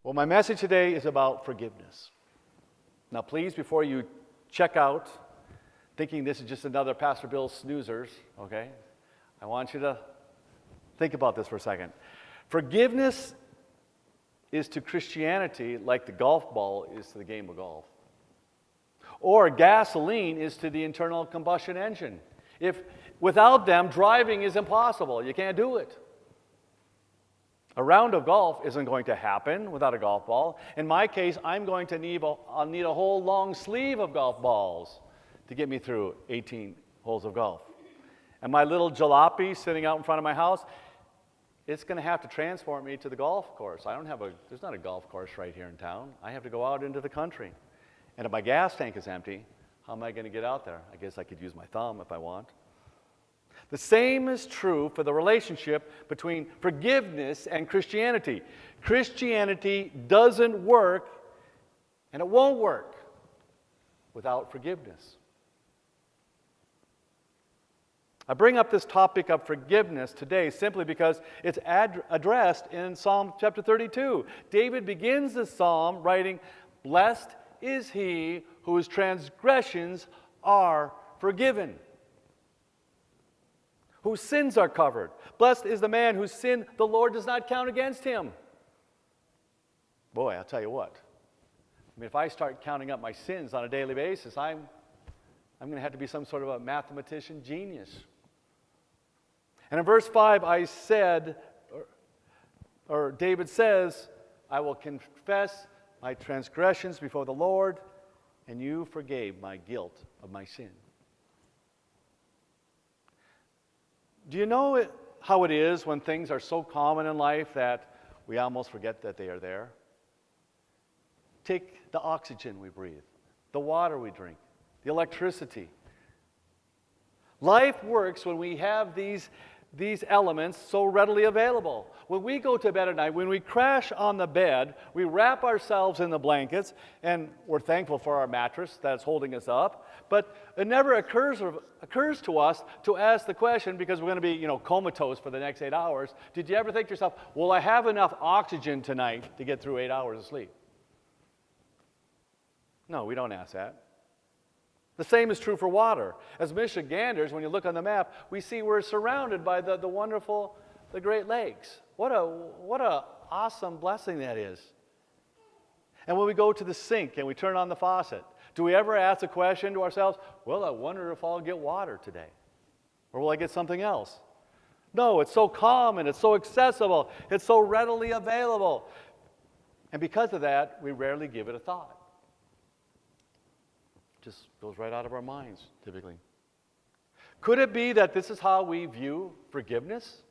Well, my message today is about forgiveness. Now, please, before you check out, thinking this is just another Pastor Bill snoozers, okay? I want you to think about this for a second. Forgiveness is to Christianity like the golf ball is to the game of golf. Or gasoline is to the internal combustion engine. If without them, driving is impossible. You can't do it. A round of golf isn't going to happen without a golf ball. In my case, I'm going to I'll need a whole long sleeve of golf balls to get me through 18 holes of golf. And my little jalopy sitting out in front of my house, it's going to have to transport me to the golf course. There's not a golf course right here in town. I have to go out into the country. And if my gas tank is empty, how am I going to get out there? I guess I could use my thumb if I want. The same is true for the relationship between forgiveness and Christianity. Christianity doesn't work, and it won't work without forgiveness. I bring up this topic of forgiveness today simply because it's addressed in Psalm chapter 32. David begins the psalm writing, "Blessed is he whose transgressions are forgiven, whose sins are covered. Blessed is the man whose sin the Lord does not count against him." Boy, I'll tell you what. I mean, if I start counting up my sins on a daily basis, I'm going to have to be some sort of a mathematician genius. And in verse 5, David says, "I will confess my transgressions before the Lord, and you forgave my guilt of my sin." Do you know how it is when things are so common in life that we almost forget that they are there? Take the oxygen we breathe, the water we drink, the electricity. Life works when we have these elements so readily available. When we go to bed at night, when we crash on the bed, we wrap ourselves in the blankets, and we're thankful for our mattress that's holding us up. But it never occurs to us to ask the question, because we're going to be, comatose for the next 8 hours. Did you ever think to yourself, will I have enough oxygen tonight to get through 8 hours of sleep? No, we don't ask that. The same is true for water. As Michiganders, when you look on the map, we see we're surrounded by the wonderful, the Great Lakes. What a awesome blessing that is. And when we go to the sink and we turn on the faucet, do we ever ask the question to ourselves, well, I wonder if I'll get water today? Or will I get something else? No, it's so common, it's so accessible, it's so readily available. And because of that, we rarely give it a thought. Just goes right out of our minds, typically. Could it be that this is how we view forgiveness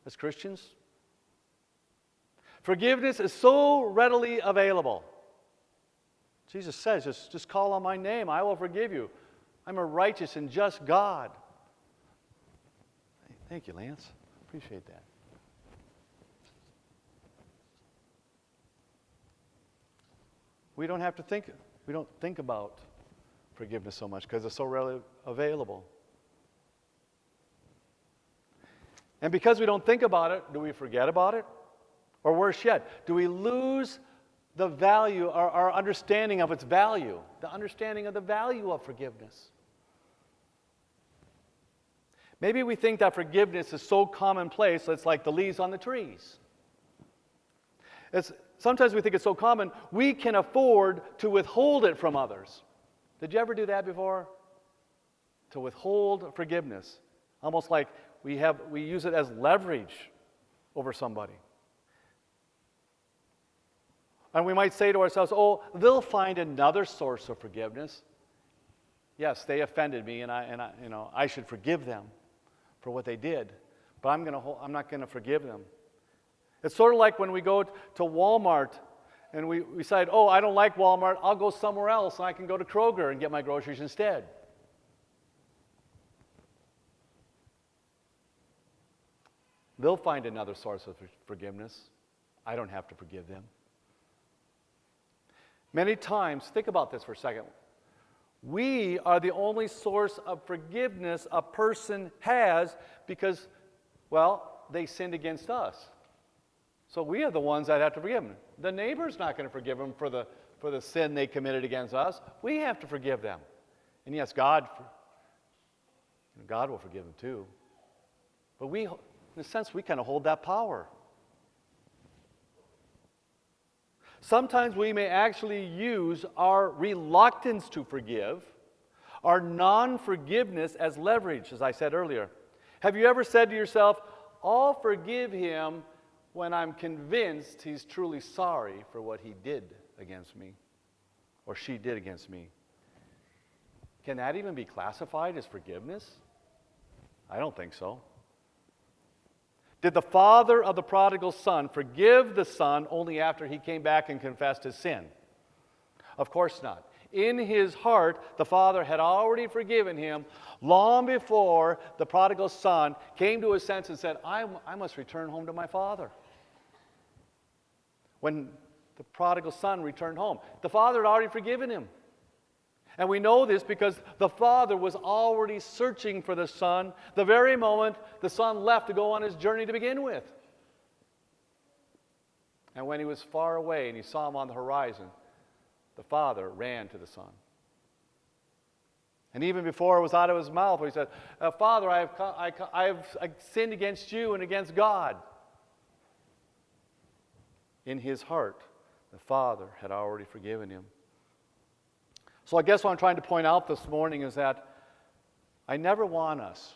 as Christians? Forgiveness is so readily available. Jesus says, just call on my name, I will forgive you. I'm a righteous and just God. Thank you, Lance. Appreciate that. We don't think about forgiveness so much because it's so readily available. And because we don't think about it, do we forget about it? Or worse yet, do we lose the value, our understanding of its value, the understanding of the value of forgiveness? Maybe we think that forgiveness is so commonplace, it's like the leaves on the trees. Sometimes we think it's so common, we can afford to withhold it from others. Did you ever do that before? To withhold forgiveness. Almost like we use it as leverage over somebody. And we might say to ourselves, oh, they'll find another source of forgiveness. Yes, they offended me, and I should forgive them for what they did, but I'm not going to forgive them. It's sort of like when we go to Walmart and we decide, oh, I don't like Walmart, I'll go somewhere else, and I can go to Kroger and get my groceries instead. They'll find another source of forgiveness. I don't have to forgive them. Many times, think about this for a second, we are the only source of forgiveness a person has because, well, they sinned against us. So we are the ones that have to forgive them. The neighbor's not going to forgive them for the sin they committed against us. We have to forgive them. And yes, God will forgive them too. But we, in a sense, we kind of hold that power. Sometimes we may actually use our reluctance to forgive, our non-forgiveness as leverage, as I said earlier. Have you ever said to yourself, I'll forgive him when I'm convinced he's truly sorry for what he did against me or she did against me? Can that even be classified as forgiveness? I don't think so. Did the father of the prodigal son forgive the son only after he came back and confessed his sin? Of course not. In his heart, the father had already forgiven him long before the prodigal son came to his senses and said, I must return home to my father. When the prodigal son returned home, the father had already forgiven him. And we know this because the father was already searching for the son the very moment the son left to go on his journey to begin with. And when he was far away and he saw him on the horizon, the father ran to the son. And even before it was out of his mouth, he said, Father, I have sinned against you and against God. In his heart, the father had already forgiven him. So I guess what I'm trying to point out this morning is that I never want us.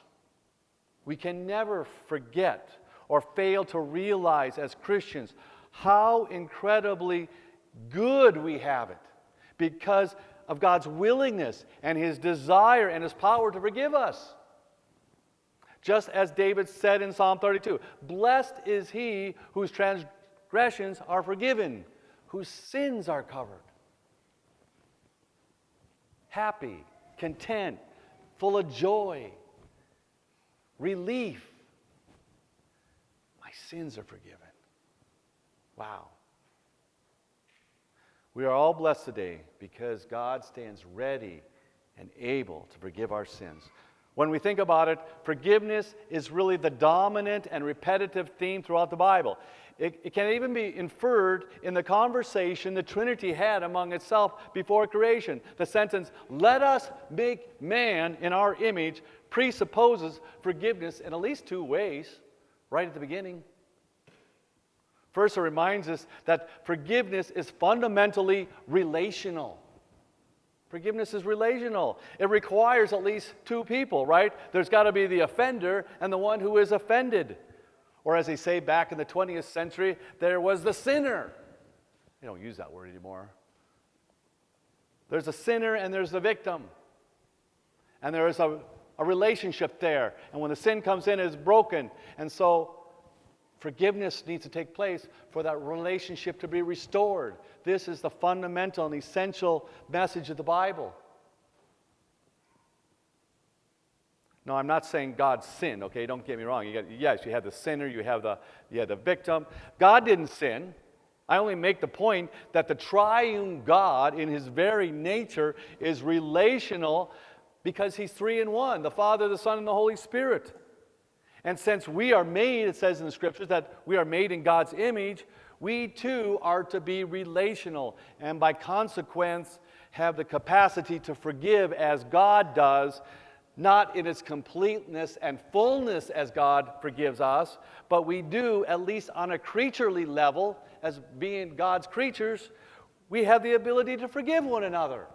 We can never forget or fail to realize as Christians how incredibly good we have it because of God's willingness and his desire and his power to forgive us. Just as David said in Psalm 32, blessed is he whose transgressions are forgiven, whose sins are covered. Happy, content, full of joy, relief. My sins are forgiven. Wow. We are all blessed today because God stands ready and able to forgive our sins. When we think about it, forgiveness is really the dominant and repetitive theme throughout the Bible. It can even be inferred in the conversation the Trinity had among itself before creation. The sentence, let us make man in our image, presupposes forgiveness in at least two ways, right at the beginning. First, it reminds us that forgiveness is fundamentally relational. Forgiveness is relational. It requires at least two people, right? There's got to be the offender and the one who is offended. Or as they say back in the 20th century, there was the sinner. They don't use that word anymore. There's a sinner and there's the victim. And there is a relationship there. And when the sin comes in, it's broken. And so forgiveness needs to take place for that relationship to be restored. This is the fundamental and essential message of the Bible. No, I'm not saying God sinned, okay? Don't get me wrong. You have the sinner, you have the victim. God didn't sin. I only make the point that the triune God in his very nature is relational because he's three in one, the Father, the Son, and the Holy Spirit. And since we are made, it says in the Scriptures that we are made in God's image, we too are to be relational and by consequence have the capacity to forgive as God does, not in its completeness and fullness as God forgives us, but we do, at least on a creaturely level, as being God's creatures, we have the ability to forgive one another.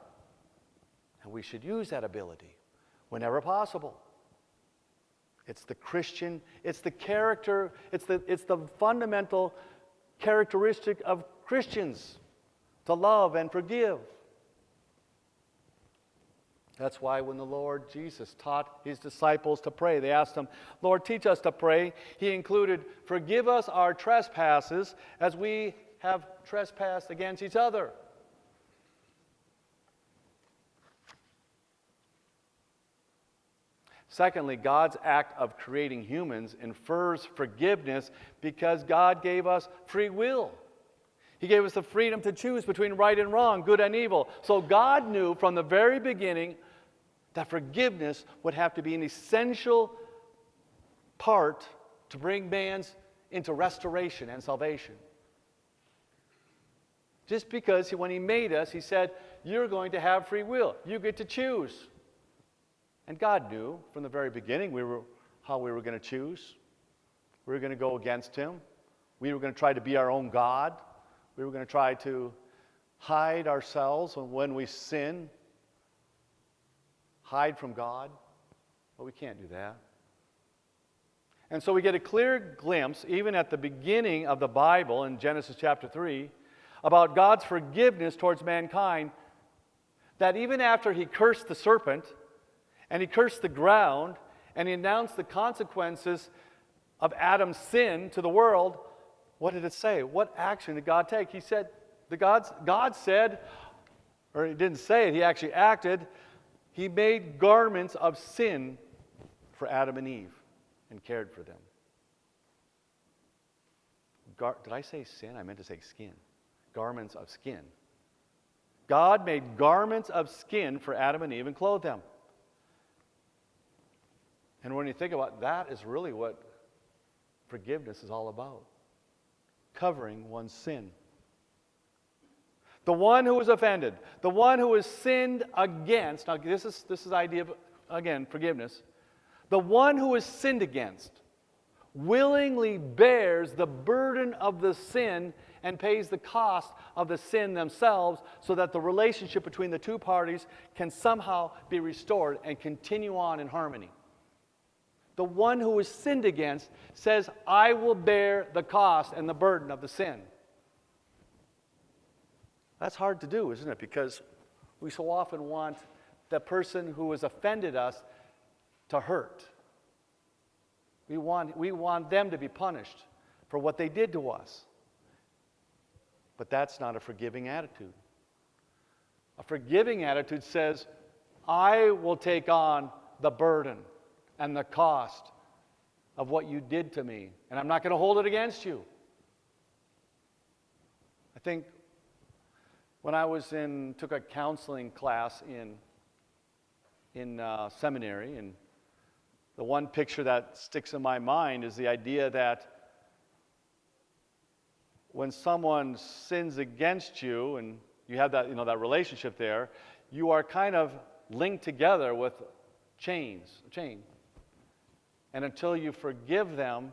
And we should use that ability whenever possible. It's the Christian, it's the character, it's the fundamental characteristic of Christians to love and forgive. That's why when the Lord Jesus taught his disciples to pray, they asked him, Lord, teach us to pray. He included, forgive us our trespasses as we have trespassed against each other. Secondly, God's act of creating humans infers forgiveness because God gave us free will. He gave us the freedom to choose between right and wrong, good and evil. So God knew from the very beginning that forgiveness would have to be an essential part to bring man into restoration and salvation. Just because when he made us, he said, you're going to have free will. You get to choose. And God knew from the very beginning how we were going to choose. We were going to go against him. We were going to try to be our own God. We were going to try to hide ourselves when we sin. Hide from God. But we can't do that. And so we get a clear glimpse, even at the beginning of the Bible in Genesis chapter 3, about God's forgiveness towards mankind, that even after he cursed the serpent, and he cursed the ground, and he announced the consequences of Adam's sin to the world, what did it say? What action did God take? He said, God said, or he didn't say it, he actually acted, he made garments of sin for Adam and Eve and cared for them. Did I say sin? I meant to say skin. Garments of skin. God made garments of skin for Adam and Eve and clothed them. And when you think about it, that is really what forgiveness is all about. Covering one's sin. The one who was offended, the one who was sinned against. Now this is the idea of, again, forgiveness. The one who is sinned against willingly bears the burden of the sin and pays the cost of the sin themselves so that the relationship between the two parties can somehow be restored and continue on in harmony. The one who is sinned against says, I will bear the cost and the burden of the sin. That's hard to do, isn't it? Because we so often want the person who has offended us to hurt. We want them to be punished for what they did to us. But that's not a forgiving attitude. A forgiving attitude says, I will take on the burden and the cost of what you did to me, and I'm not going to hold it against you. I think when I took a counseling class in seminary, and the one picture that sticks in my mind is the idea that when someone sins against you and you have that, that relationship there, you are kind of linked together with a chain. And until you forgive them,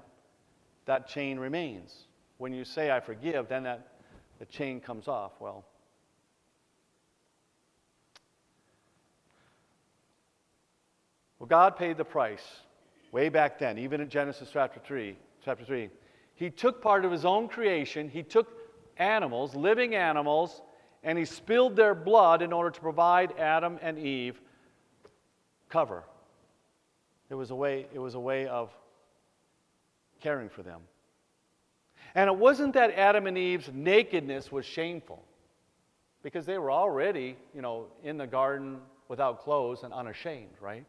that chain remains. When you say, I forgive, then the chain comes off. Well, God paid the price way back then, even in Genesis chapter 3. He took part of his own creation, he took animals, living animals, and he spilled their blood in order to provide Adam and Eve cover. It was a way of caring for them. And it wasn't that Adam and Eve's nakedness was shameful, because they were already, in the garden without clothes and unashamed, right?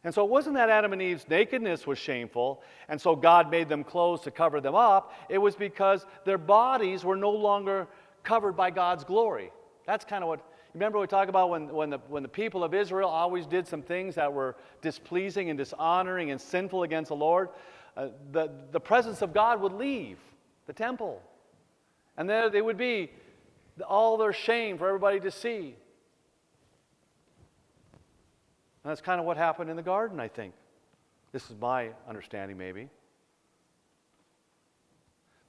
And so it wasn't that Adam and Eve's nakedness was shameful, and so God made them clothes to cover them up. It was because their bodies were no longer covered by God's glory. That's kind of what, remember we talked about when the people of Israel always did some things that were displeasing and dishonoring and sinful against the Lord? The presence of God would leave the temple. And there they would be, all their shame for everybody to see. And that's kind of what happened in the garden, I think. This is my understanding, maybe.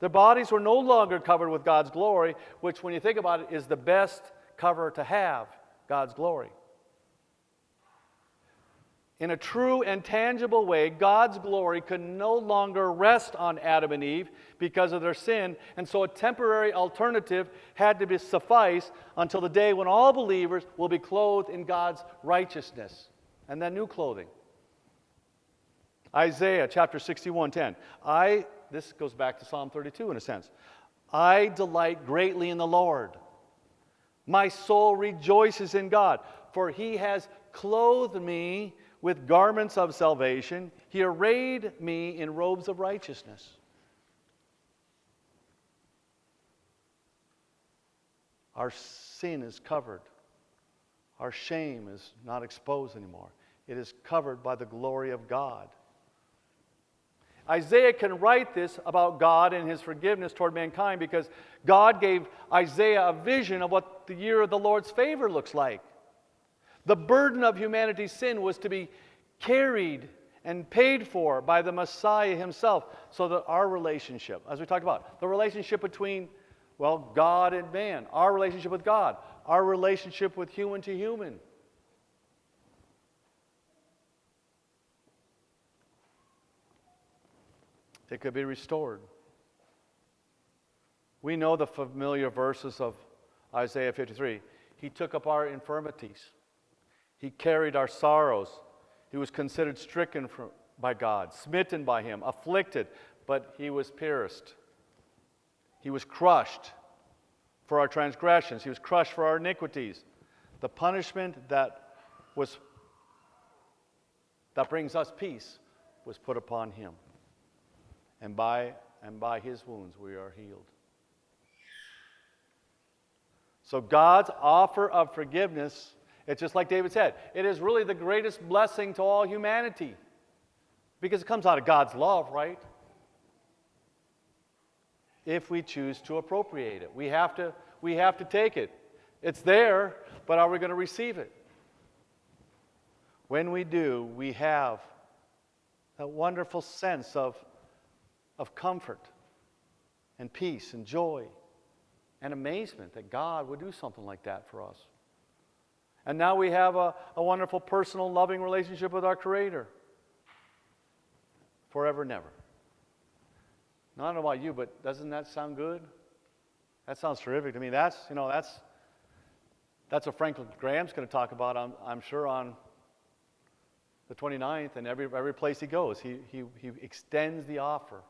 Their bodies were no longer covered with God's glory, which, when you think about it, is the best cover to have, God's glory. In a true and tangible way, God's glory could no longer rest on Adam and Eve because of their sin, and so a temporary alternative had to suffice until the day when all believers will be clothed in God's righteousness. And then new clothing. Isaiah chapter 61:10. This goes back to Psalm 32 in a sense. I delight greatly in the Lord. My soul rejoices in God, for he has clothed me with garments of salvation. He arrayed me in robes of righteousness. Our sin is covered. Our shame is not exposed anymore. It is covered by the glory of God. Isaiah can write this about God and his forgiveness toward mankind because God gave Isaiah a vision of what the year of the Lord's favor looks like. The burden of humanity's sin was to be carried and paid for by the Messiah himself, so that our relationship, as we talked about, the relationship between, well, God and man, our relationship with God, our relationship with human to human, it could be restored. We know the familiar verses of Isaiah 53. He took up our infirmities. He carried our sorrows. He was considered stricken by God, smitten by him, afflicted, but he was pierced. He was crushed for our transgressions. He was crushed for our iniquities. The punishment that brings us peace was put upon him. And by his wounds we are healed. So God's offer of forgiveness, it's just like David said, it is really the greatest blessing to all humanity. Because it comes out of God's love, right? If we choose to appropriate it. We have to take it. It's there, but are we going to receive it? When we do, we have that wonderful sense of comfort and peace and joy and amazement that God would do something like that for us. And now we have a wonderful personal loving relationship with our Creator. Forever and ever. Now, I don't know about you, but doesn't that sound good? That sounds terrific to me. That's what Franklin Graham's going to talk about, I'm sure, on the 29th, and every place he goes. He extends the offer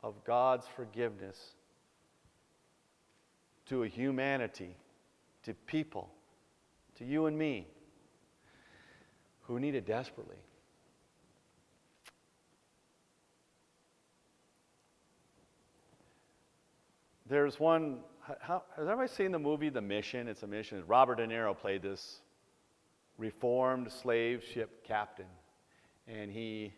of God's forgiveness to a humanity, to people, to you and me, who need it desperately. There's one, has everybody seen the movie The Mission? It's a mission. Robert De Niro played this reformed slave ship captain. And a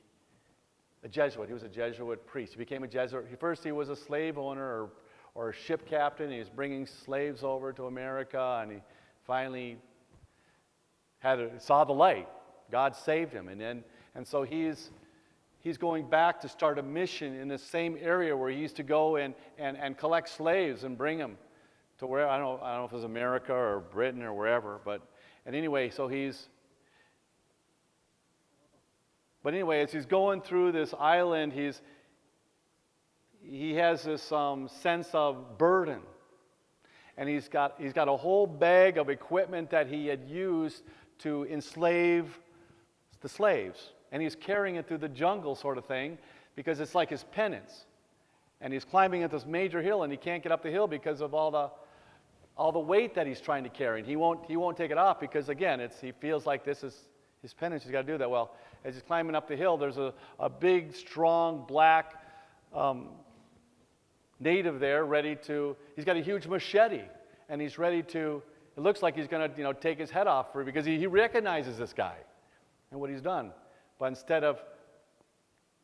Jesuit. He was a Jesuit priest. He became a Jesuit. First he was a slave owner or a ship captain. He was bringing slaves over to America, and he finally saw the light. God saved him. And so he's going back to start a mission in the same area where he used to go and collect slaves and bring them to where, I don't know if it was America or Britain or wherever, and anyway, as he's going through this island, he has this sense of burden. And he's got a whole bag of equipment that he had used to enslave the slaves. And he's carrying it through the jungle sort of thing because it's like his penance. And he's climbing at this major hill, and he can't get up the hill because of all the weight that he's trying to carry. And he won't take it off because, again, he feels like this is his penance. He's got to do that. Well, as he's climbing up the hill, there's a big, strong, black native there he's got a huge machete, and he's ready to, it looks like he's going to, take his head off because he recognizes this guy and what he's done. But instead of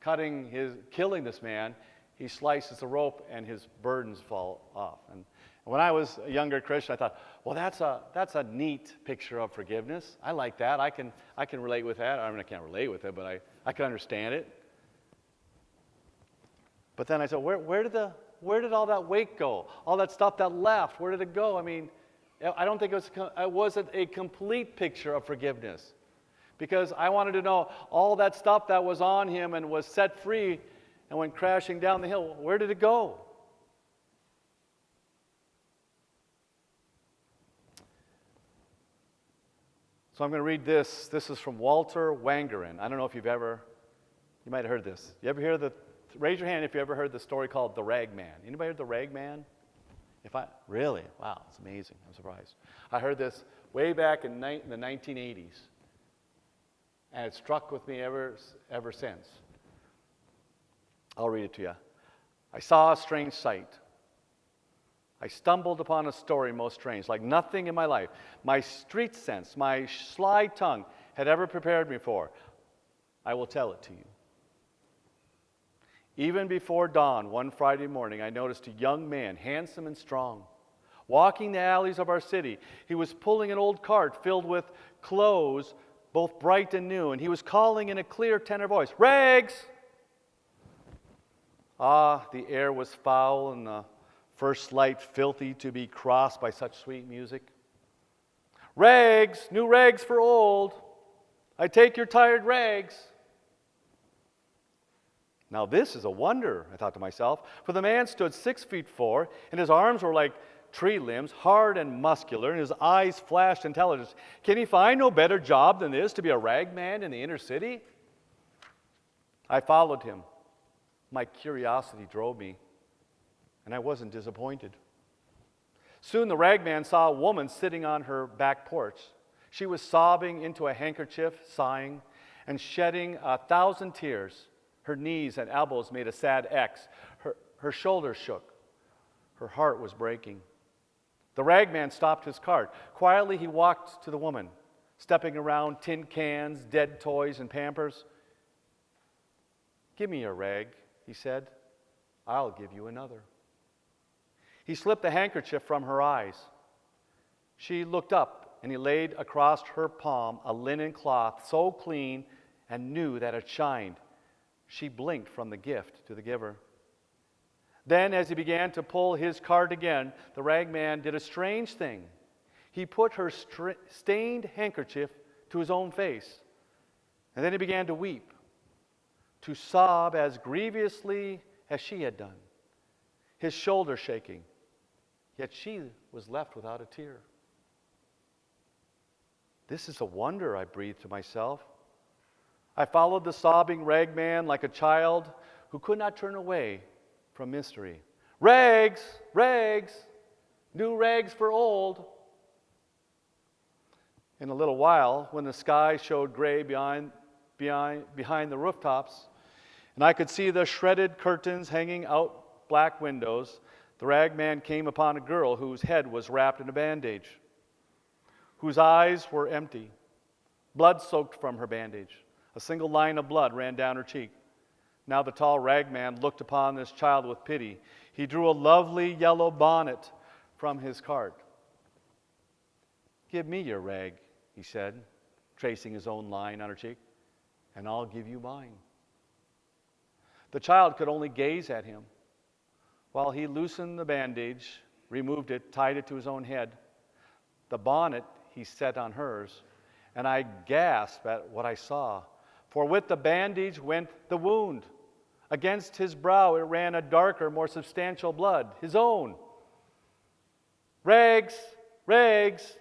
killing this man, he slices the rope and his burdens fall off. And when I was a younger Christian, I thought, well, that's a neat picture of forgiveness. I like that. I can relate with that. I mean, I can't relate with it, but I can understand it. But then I said, where did all that weight go? All that stuff that left, where did it go? I mean, I don't think it wasn't a complete picture of forgiveness. Because I wanted to know all that stuff that was on him and was set free and went crashing down the hill, where did it go? So I'm going to read this. This is from Walter Wangerin. I don't know if you might have heard this. Raise your hand if you ever heard the story called The Rag Man. Anybody heard The Rag Man? Really? Wow, it's amazing. I'm surprised. I heard this way back in the 1980s. And it struck with me ever since. I'll read it to you. I saw a strange sight. I stumbled upon a story most strange, like nothing in my life, my street sense, my sly tongue had ever prepared me for. I will tell it to you. Even before dawn, one Friday morning, I noticed a young man, handsome and strong, walking the alleys of our city. He was pulling an old cart filled with clothes, both bright and new, and he was calling in a clear tenor voice, "Rags!" Ah, the air was foul and the first light filthy to be crossed by such sweet music. "Rags, new rags for old. I take your tired rags." Now this is a wonder, I thought to myself, for the man stood 6'4", and his arms were like tree limbs, hard and muscular, and his eyes flashed intelligence. Can he find no better job than this, to be a ragman in the inner city? I followed him. My curiosity drove me, and I wasn't disappointed. Soon the ragman saw a woman sitting on her back porch. She was sobbing into a handkerchief, sighing, and shedding 1,000 tears. Her knees and elbows made a sad X. Her shoulders shook. Her heart was breaking. The ragman stopped his cart. Quietly he walked to the woman, stepping around tin cans, dead toys, and Pampers. "Give me your rag," he said. "I'll give you another." He slipped the handkerchief from her eyes. She looked up, and he laid across her palm a linen cloth so clean and new that it shined. She blinked from the gift to the giver. Then, as he began to pull his cart again, the ragman did a strange thing. He put her stained handkerchief to his own face, and then he began to weep, to sob as grievously as she had done, his shoulders shaking, yet she was left without a tear. "This is a wonder," I breathed to myself. I followed the sobbing ragman like a child who could not turn away from mystery. "Rags, rags, new rags for old." In a little while, when the sky showed gray behind the rooftops, and I could see the shredded curtains hanging out black windows, the ragman came upon a girl whose head was wrapped in a bandage, whose eyes were empty. Blood soaked from her bandage. A single line of blood ran down her cheek. Now the tall ragman looked upon this child with pity. He drew a lovely yellow bonnet from his cart. "Give me your rag," he said, tracing his own line on her cheek, "and I'll give you mine." The child could only gaze at him, while he loosened the bandage, removed it, tied it to his own head. The bonnet he set on hers, and I gasped at what I saw. For with the bandage went the wound. Against his brow it ran a darker, more substantial blood, his own. "Rags, rags,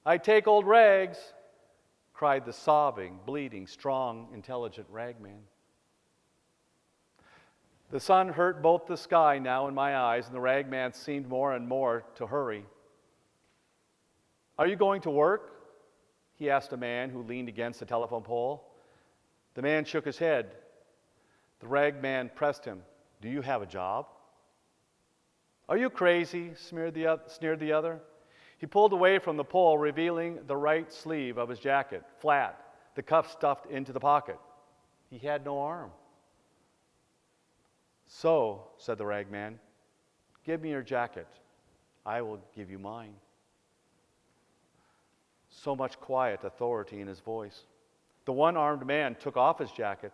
I take old rags," cried the sobbing, bleeding, strong, intelligent ragman. The sun hurt both the sky now and my eyes, and the ragman seemed more and more to hurry. "Are you going to work?" he asked a man who leaned against the telephone pole. The man shook his head. The ragman pressed him. "Do you have a job?" "Are you crazy?" sneered the other. He pulled away from the pole, revealing the right sleeve of his jacket, flat, the cuff stuffed into the pocket. He had no arm. "So," said the ragman, "give me your jacket. I will give you mine." So much quiet authority in his voice. The one-armed man took off his jacket.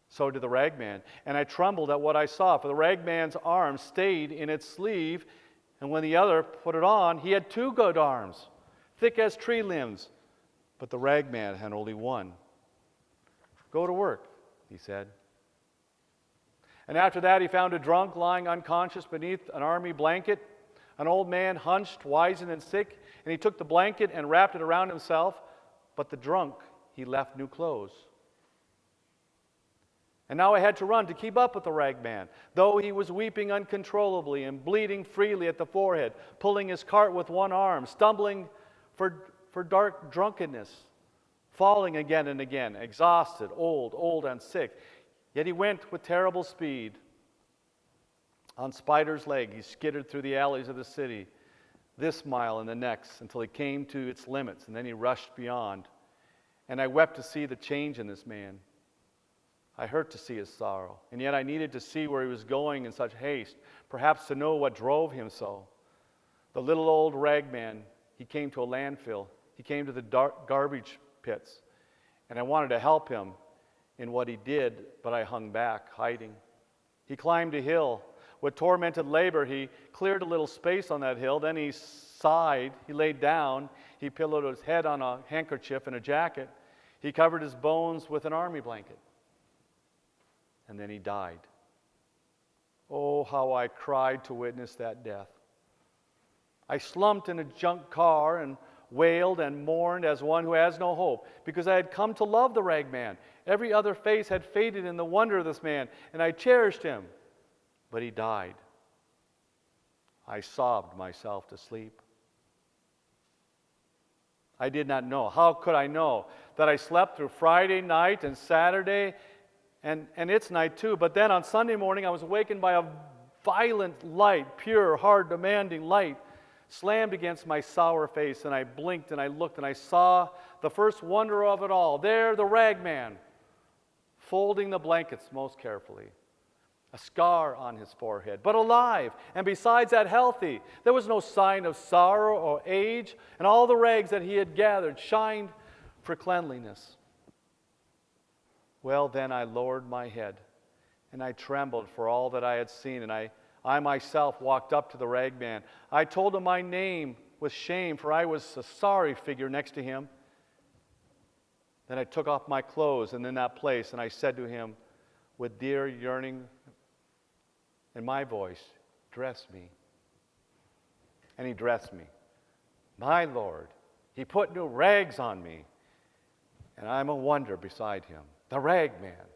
So did the ragman. And I trembled at what I saw, for the ragman's arm stayed in its sleeve, and when the other put it on, he had two good arms, thick as tree limbs. But the ragman had only one. "Go to work," he said. And after that, he found a drunk lying unconscious beneath an army blanket, an old man hunched, wizened, and sick, and he took the blanket and wrapped it around himself, but the drunk he left new clothes. And now I had to run to keep up with the ragman, though he was weeping uncontrollably and bleeding freely at the forehead, pulling his cart with one arm, stumbling for dark drunkenness, falling again and again, exhausted, old and sick. Yet he went with terrible speed. On Spider's leg, he skittered through the alleys of the city, this mile and the next, until he came to its limits, and then he rushed beyond. And I wept to see the change in this man. I hurt to see his sorrow, and yet I needed to see where he was going in such haste, perhaps to know what drove him so. The little old ragman, he came to a landfill. He came to the garbage pits, and I wanted to help him in what he did, but I hung back, hiding. He climbed a hill. With tormented labor, he cleared a little space on that hill. Then he sighed. He laid down. He pillowed his head on a handkerchief and a jacket. He covered his bones with an army blanket. And then he died. Oh, how I cried to witness that death. I slumped in a junk car and wailed and mourned as one who has no hope, because I had come to love the ragman. Every other face had faded in the wonder of this man, and I cherished him. But he died. I sobbed myself to sleep. I did not know. How could I know that I slept through Friday night and Saturday and its night too? But then on Sunday morning, I was awakened by a violent light, pure, hard, demanding light, slammed against my sour face, and I blinked and I looked and I saw the first wonder of it all. There, the ragman, folding the blankets most carefully. A scar on his forehead, but alive, and besides that, healthy. There was no sign of sorrow or age, and all the rags that he had gathered shined for cleanliness. Well, then I lowered my head, and I trembled for all that I had seen, and I myself walked up to the ragman. I told him my name with shame, for I was a sorry figure next to him. Then I took off my clothes, and in that place, and I said to him with dear yearning in my voice, "Dress me." And he dressed me. My Lord, he put new rags on me, and I'm a wonder beside him, the ragman,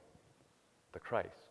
the Christ.